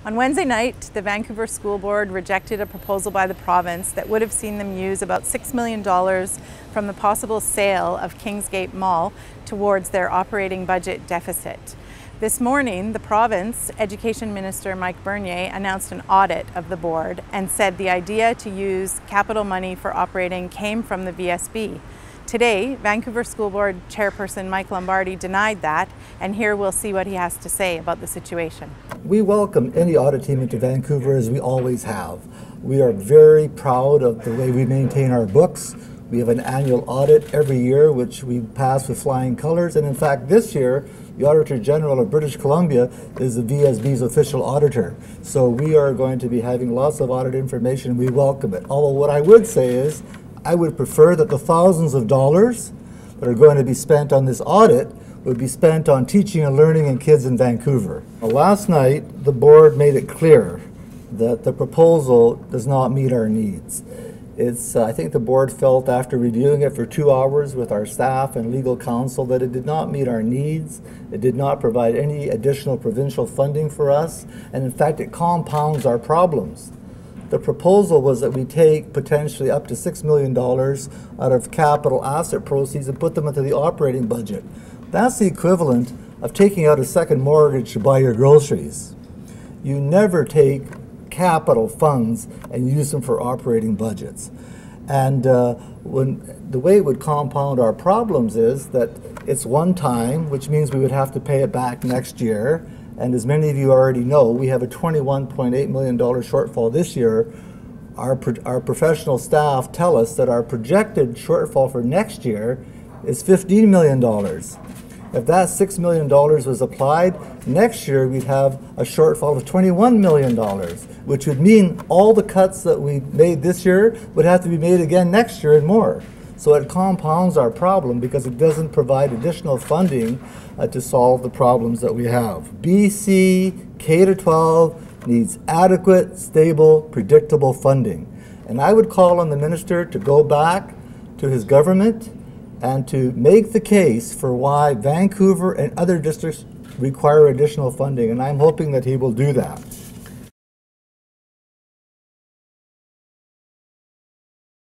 On Wednesday night, the Vancouver School Board rejected a proposal by the province that would have seen them use about $6 million from the possible sale of Kingsgate Mall towards their operating budget deficit. This morning, the province Education Minister Mike Lombardi announced an audit of the board and said the idea to use capital money for operating came from the VSB. Today, Vancouver School Board Chairperson Mike Lombardi denied that, and here we'll see what he has to say about the situation. We welcome any audit team into Vancouver, as we always have. We are very proud of the way we maintain our books. We have an annual audit every year, which we pass with flying colors, and in fact this year, the Auditor General of British Columbia is the VSB's official auditor. So we are going to be having lots of audit information, and we welcome it. Although what I would say is, I would prefer that the thousands of dollars that are going to be spent on this audit would be spent on teaching and learning and kids in Vancouver. Last night, the board made it clear that the proposal does not meet our needs. I think the board felt after reviewing it for 2 hours with our staff and legal counsel that it did not meet our needs. It did not provide any additional provincial funding for us, and in fact, it compounds our problems. The proposal was that we take potentially up to $6 million out of capital asset proceeds and put them into the operating budget. That's the equivalent of taking out a second mortgage to buy your groceries. You never take capital funds and use them for operating budgets. And the way it would compound our problems is that it's one time, which means we would have to pay it back next year. And as many of you already know, we have a $21.8 million shortfall this year. Our professional staff tell us that our projected shortfall for next year is $15 million. If that $6 million was applied, next year we'd have a shortfall of $21 million, which would mean all the cuts that we made this year would have to be made again next year and more. So it compounds our problem because it doesn't provide additional funding to solve the problems that we have. BC K-12 needs adequate, stable, predictable funding. And I would call on the minister to go back to his government and to make the case for why Vancouver and other districts require additional funding. And I'm hoping that he will do that.